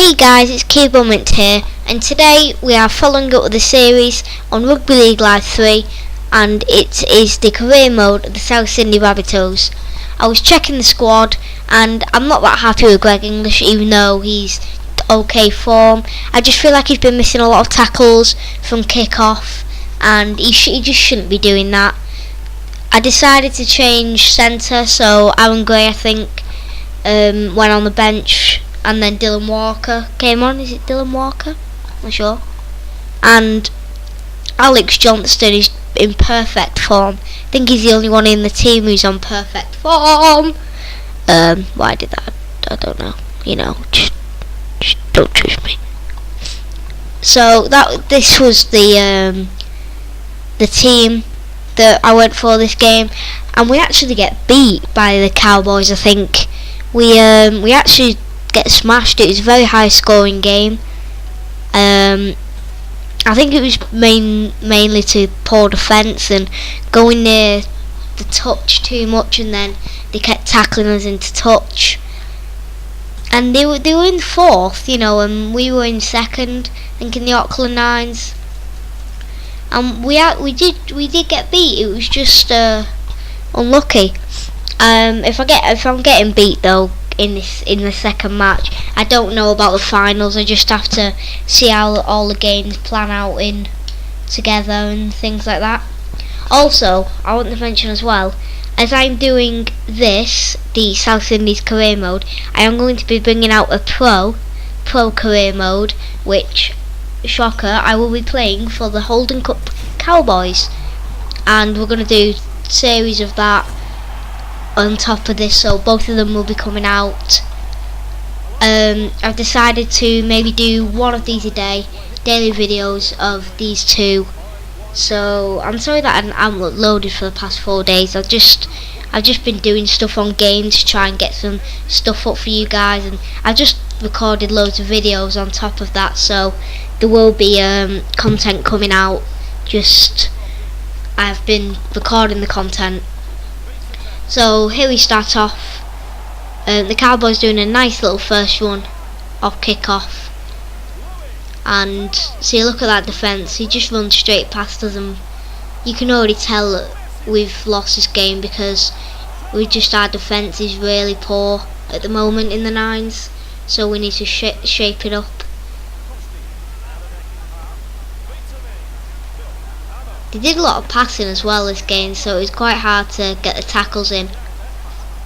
Hey guys, it's COWBOYS here, and today we are following up with the series on Rugby League Live 3, and it is the career mode of the South Sydney Rabbitohs. I was checking the squad, and I'm not that happy with Greg English, even though he's okay form. I just feel like he's been missing a lot of tackles from kick-off, and he just shouldn't be doing that. I decided to change centre, so Aaron Gray, I think, went on the bench. And then Dylan Walker came on. Is it Dylan Walker? I'm not sure. And Alex Johnston is in perfect form. I think he's the only one in the team who's on perfect form. Why I did that, I don't know. You know, just don't trust me. So this was the team that I went for this game, and we actually get beat by the Cowboys. I think we actually get smashed. It was a very high scoring game. I think it was mainly to poor defence and going near the touch too much, and then they kept tackling us into touch. And they were in fourth, you know, and we were in second, I think, in the Auckland Nines. And we did get beat. It was just unlucky. If I'm getting beat though in the second match, I don't know about the finals. I just have to see how all the games plan out in together and things like that. Also, I want to mention as well, as I'm doing this, the South Indies career mode, I am going to be bringing out a pro career mode, which, shocker, I will be playing for the Holden Cup Cowboys, and we're going to do a series of that on top of this, so both of them will be coming out. I've decided to maybe do one of these a day, daily videos of these two. So I'm sorry that I haven't uploaded for the past 4 days. I've just been doing stuff on games to try and get some stuff up for you guys, and I've just recorded loads of videos on top of that, so there will be content coming out. I've been recording the content. So here we start off. The Cowboys doing a nice little first run off kick-off, and see, look at that defence. He just runs straight past us, and you can already tell that we've lost this game because our defence is really poor at the moment in the Nines. So we need to shape it up. They did a lot of passing as well this game, so it was quite hard to get the tackles in.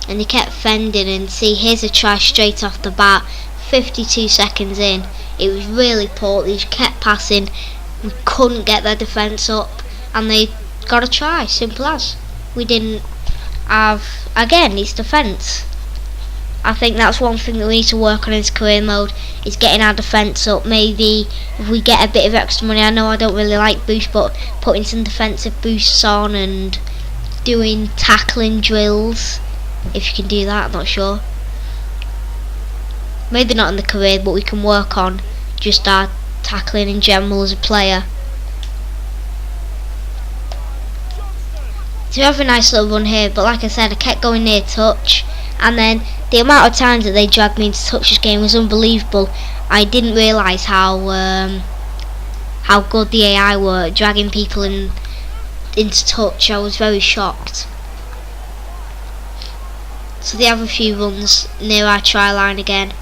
And they kept fending, and see, here's a try straight off the bat, 52 seconds in. It was really poor. They just kept passing, we couldn't get their defence up, and they got a try, simple as. We didn't have, again, it's defence. I think that's one thing that we need to work on in this career mode, is getting our defence up. Maybe if we get a bit of extra money, I know I don't really like boosts, but putting some defensive boosts on and doing tackling drills, if you can do that, I'm not sure. Maybe not in the career, but we can work on just our tackling in general as a player. So we have a nice little run here, but like I said, I kept going near touch, and then the amount of times that they dragged me into touch this game was unbelievable. I didn't realise how good the AI were at dragging people into touch. I was very shocked. So they have a few runs near our try line again.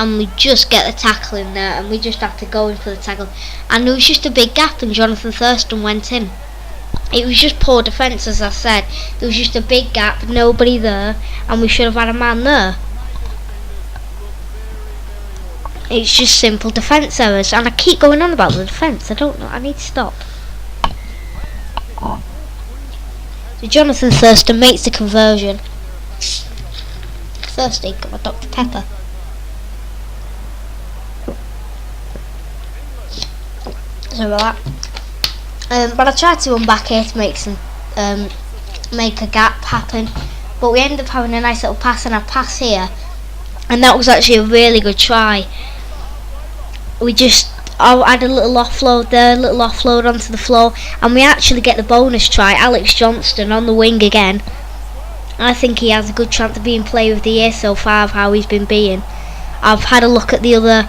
And we just get the tackle in there, and we just have to go in for the tackle. And there was just a big gap, and Jonathan Thurston went in. It was just poor defence, as I said. There was just a big gap, nobody there, and we should have had a man there. It's just simple defence errors, and I keep going on about the defence. I don't know, I need to stop. So Jonathan Thurston makes the conversion. Thirsty, got my Dr. Pepper. Sorry about that. But I tried to run back here to make a gap happen, but we ended up having a nice little pass, and a pass here, and that was actually a really good try. I had a little offload there, a little offload onto the floor, and we actually get the bonus try. Alex Johnston on the wing again. I think he has a good chance of being Player of the Year so far of how he's been being. I've had a look at the other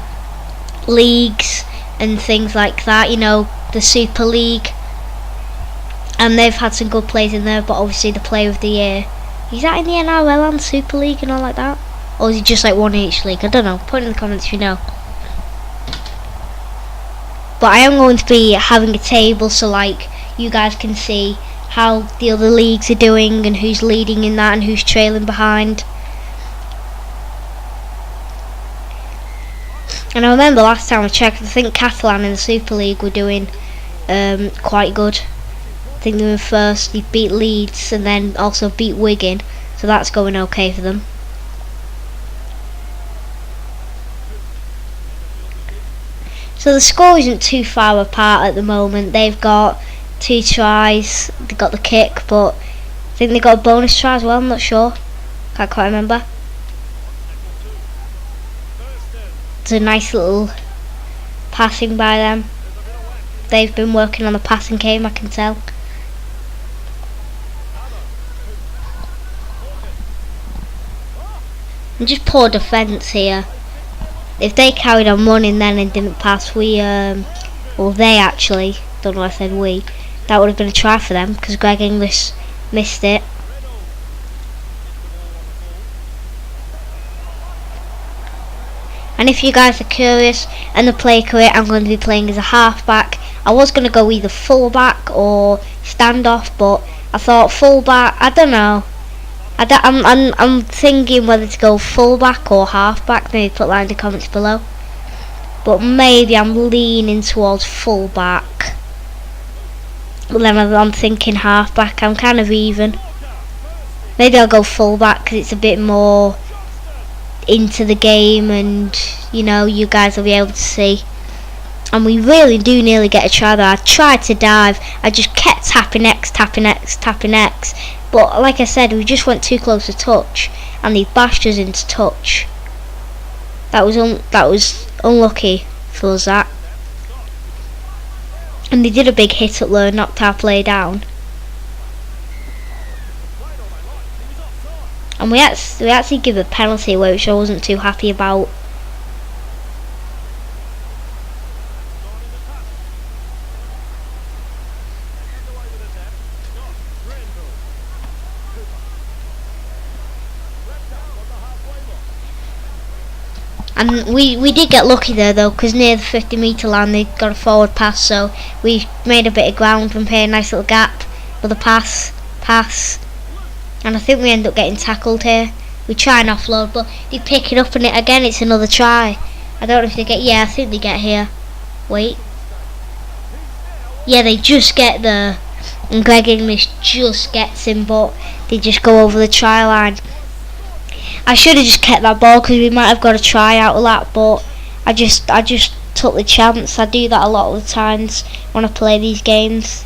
leagues and things like that, you know, the Super League, and they've had some good players in there, but obviously the Player of the Year, is that in the NRL and Super League and all like that? Or is it just like one in each league? I don't know, put in the comments if you know. But I am going to be having a table so like you guys can see how the other leagues are doing and who's leading in that and who's trailing behind. And I remember last time I checked, I think Catalan in the Super League were doing quite good. I think they were first, they beat Leeds and then also beat Wigan, so that's going okay for them. So the score isn't too far apart at the moment. They've got 2 tries, they got the kick, but I think they got a bonus try as well, I'm not sure. Can't quite remember. It's a nice little passing by them. They've been working on the passing game, I can tell. And just poor defence here. If they carried on running then and didn't pass, well they actually, don't know why I said we, that would have been a try for them because Greg English missed it. And if you guys are curious and the player career, I'm going to be playing as a halfback. I was going to go either fullback or standoff, but I thought fullback, I don't know. I'm thinking whether to go fullback or halfback. Maybe put that in the comments below. But maybe I'm leaning towards fullback. But then I'm thinking halfback. I'm kind of even. Maybe I'll go fullback because it's a bit more into the game, and you know, you guys will be able to see. And we really do nearly get a try there. I tried to dive, I just kept tapping X, tapping X, tapping X. But like I said, we just went too close to touch, and they bashed us into touch. That was unlucky for us, that. And they did a big hit up there, knocked our player down. And we actually give a penalty away, which I wasn't too happy about. And we did get lucky there though, because near the 50-metre line they got a forward pass, so we made a bit of ground from here, nice little gap with a pass, and I think we end up getting tackled here. We try and offload, but they pick it up, and again it's another try. I don't know if they get, yeah, I think they get here. Wait. Yeah, they just get there, and Greg English just gets him, but they just go over the try line. I should have just kept that ball because we might have got a try out of that, but I just took the chance. I do that a lot of the times when I play these games.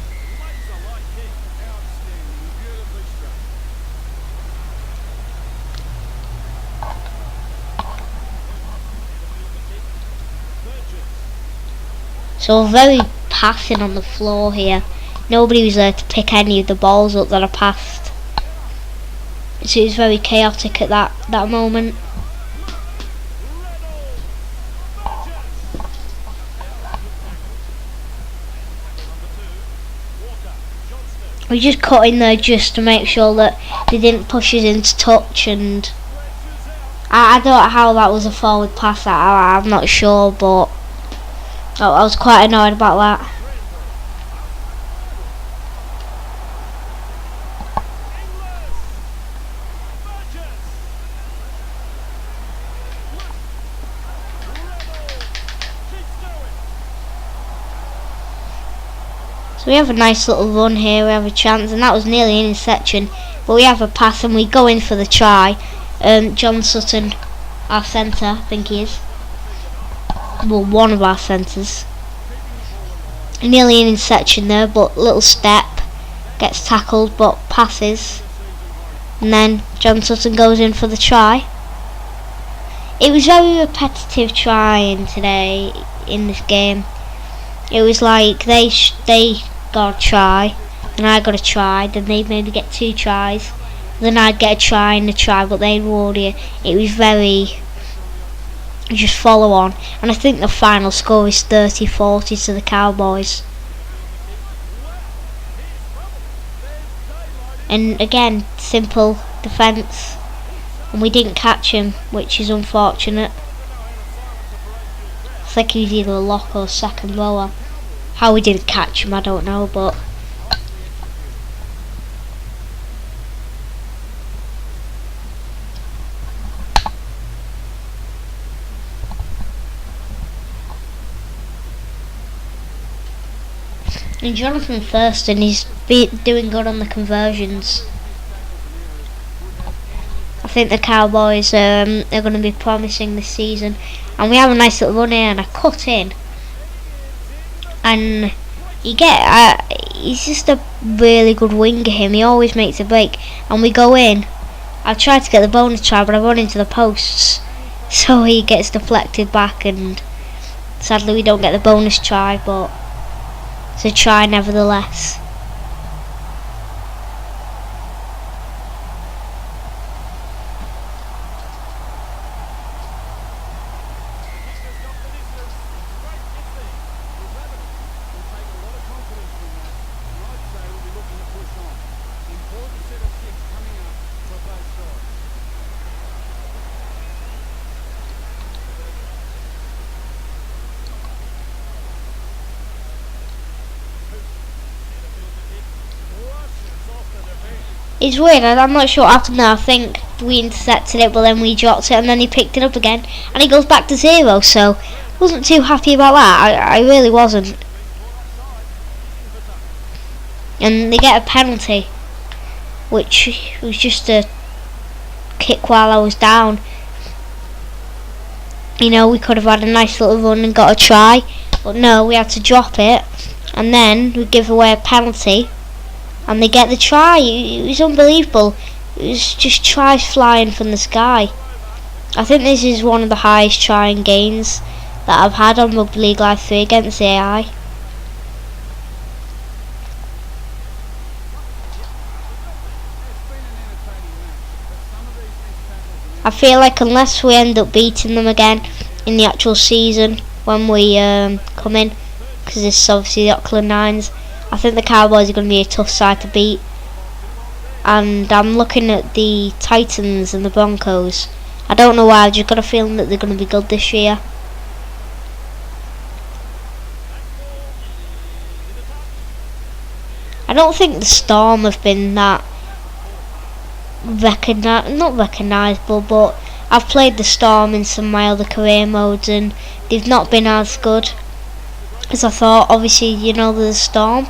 So very passing on the floor here. Nobody was there to pick any of the balls up that I passed. So it was very chaotic at that moment. We just cut in there just to make sure that they didn't push us into touch, and I don't know how that was a forward pass. I'm not sure, but I was quite annoyed about that. So we have a nice little run here, we have a chance, and that was nearly an interception, but we have a pass and we go in for the try. John Sutton, our centre, I think he is. Well, one of our centres. Nearly an interception there, but little step, gets tackled but passes. And then John Sutton goes in for the try. It was very repetitive trying today in this game. It was like they got a try, then I got a try, then they'd maybe get 2 tries, then I'd get a try and a try, but they'd reward you. It was very just follow on, and I think the final score is 30-40 to the Cowboys. And again, simple defence, and we didn't catch him, which is unfortunate. I think he was either a lock or second rower. How we didn't catch him, I don't know, but and Jonathan Thurston is doing good on the conversions. I think the Cowboys are going to be promising this season, and we have a nice little run here and a cut in, and you get he's just a really good winger. Him, he always makes a break, and we go in. I've tried to get the bonus try, but I run into the posts, so he gets deflected back, and sadly we don't get the bonus try, but it's a try nevertheless. It's weird, I'm not sure what happened there. I think we intercepted it, but then we dropped it, and then he picked it up again, and he goes back to 0, so wasn't too happy about that. I really wasn't. And they get a penalty, which was just a kick while I was down. You know, we could have had a nice little run and got a try, but no, we had to drop it, and then we give away a penalty, and they get the try. It was unbelievable. It was just tries flying from the sky. I think this is one of the highest trying gains that I've had on Rugby League Live 3 against AI. I feel like unless we end up beating them again in the actual season when we come in, because this is obviously the Auckland Nines, I think the Cowboys are going to be a tough side to beat. And I'm looking at the Titans and the Broncos. I don't know why, I've just got a feeling that they're going to be good this year. I don't think the Storm have been that not recognisable, but I've played the Storm in some of my other career modes and they've not been as good as I thought. Obviously, you know, the Storm,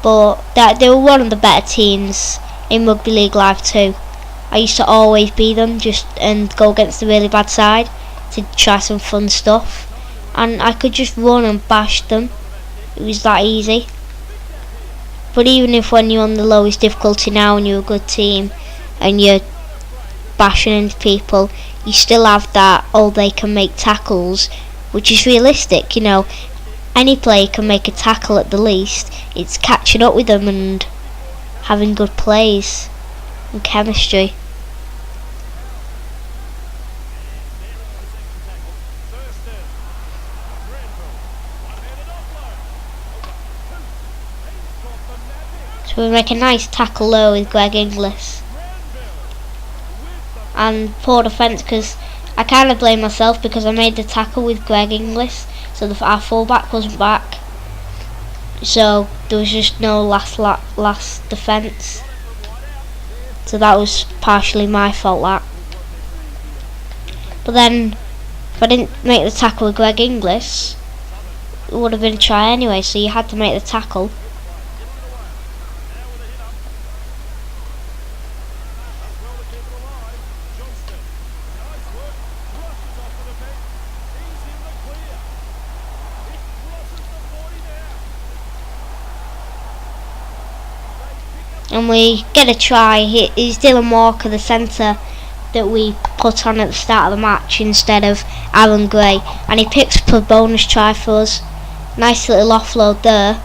but they were one of the better teams in Rugby League Live 2. I used to always beat them and go against the really bad side to try some fun stuff, and I could just run and bash them. It was that easy. But even if when you're on the lowest difficulty now and you're a good team and you're bashing into people, you still have that, oh, they can make tackles, which is realistic. You know, any player can make a tackle at the least. It's catching up with them and having good plays and chemistry. So we make a nice tackle there with Greg Inglis. And poor defence, because I kind of blame myself because I made the tackle with Greg Inglis, so our fullback wasn't back. So there was just no last defence. So that was partially my fault, that. But then, if I didn't make the tackle with Greg Inglis, it would have been a try anyway, so you had to make the tackle. And we get a try. He's Dylan Walker, the centre, that we put on at the start of the match instead of Aaron Gray, and he picks up a bonus try for us. Nice little offload there.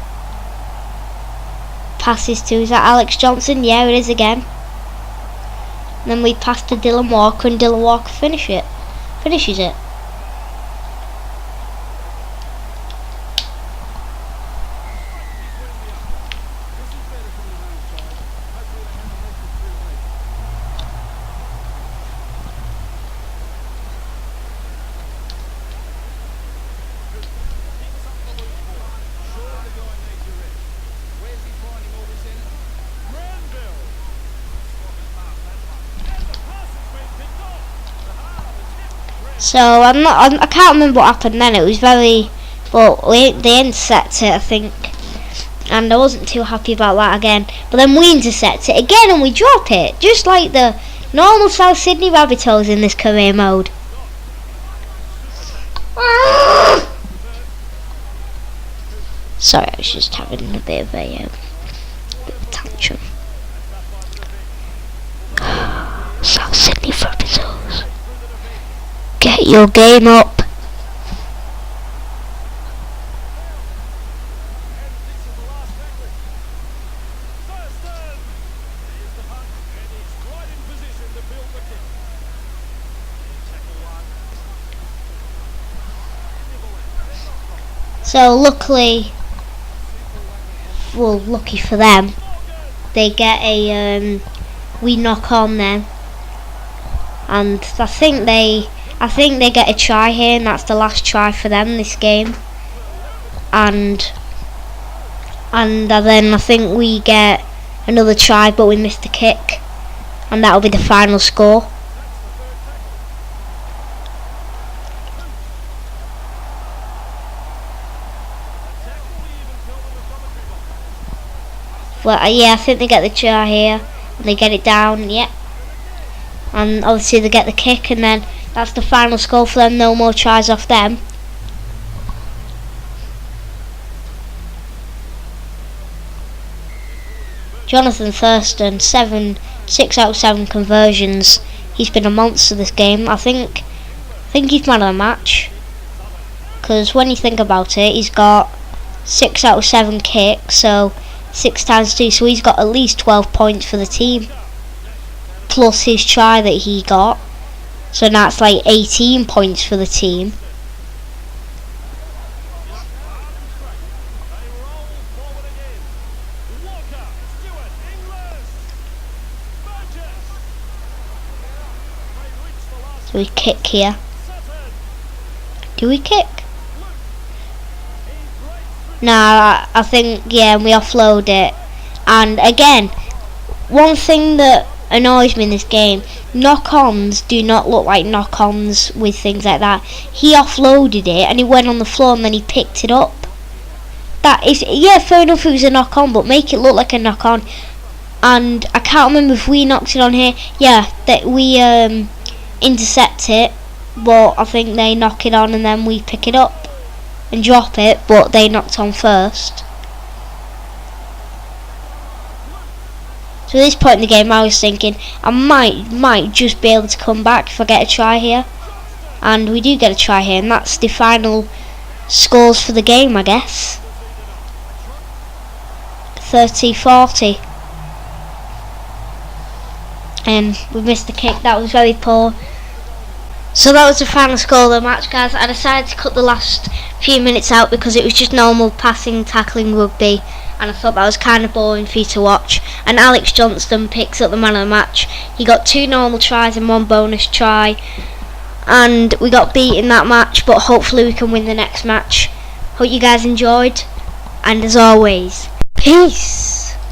Passes to, is that Alex Johnson? Yeah, it is again. And then we pass to Dylan Walker, and Dylan Walker finishes it. So I can't remember what happened then. It was very, but they intercepted it, I think, and I wasn't too happy about that again. But then we intercept it again and we drop it, just like the normal South Sydney Rabbitohs in this career mode. Sorry, I was just having a bit of a tantrum. South Sydney Rabbitohs, get your game up. So luckily, well, lucky for them, they get a we knock on them, and I think they get a try here, and that's the last try for them this game. And then I think we get another try, but we missed the kick, and that'll be the final score. Well, yeah, I think they get the try here, and they get it down, yeah. And obviously they get the kick, and then that's the final score for them. No more tries off them. Jonathan Thurston, 6 out of 7 conversions. He's been a monster this game. I think he's man of the match, because when you think about it, he's got 6 out of 7 kicks, so 6 times 2, so he's got at least 12 points for the team, plus his try that he got, so that's like 18 points for the team. So we kick here. Do we kick? Nah, I think, yeah, we offload it. And again, one thing that annoys me in this game, knock-ons do not look like knock-ons with things like that. He offloaded it and he went on the floor and then he picked it up. That is, yeah, fair enough it was a knock-on, but make it look like a knock-on. And I can't remember if we knocked it on here. Yeah, that we intercept it, but I think they knock it on and then we pick it up and drop it, but they knocked on first. So at this point in the game I was thinking I might just be able to come back if I get a try here, and we do get a try here, and that's the final scores for the game, I guess. 30-40, and we missed the kick. That was very poor. So that was the final score of the match, guys. I decided to cut the last few minutes out because it was just normal passing, tackling rugby, and I thought that was kind of boring for you to watch. And Alex Johnston picks up the man of the match. He got 2 normal tries and 1 bonus try, and we got beat in that match, but hopefully we can win the next match. Hope you guys enjoyed, and as always, peace.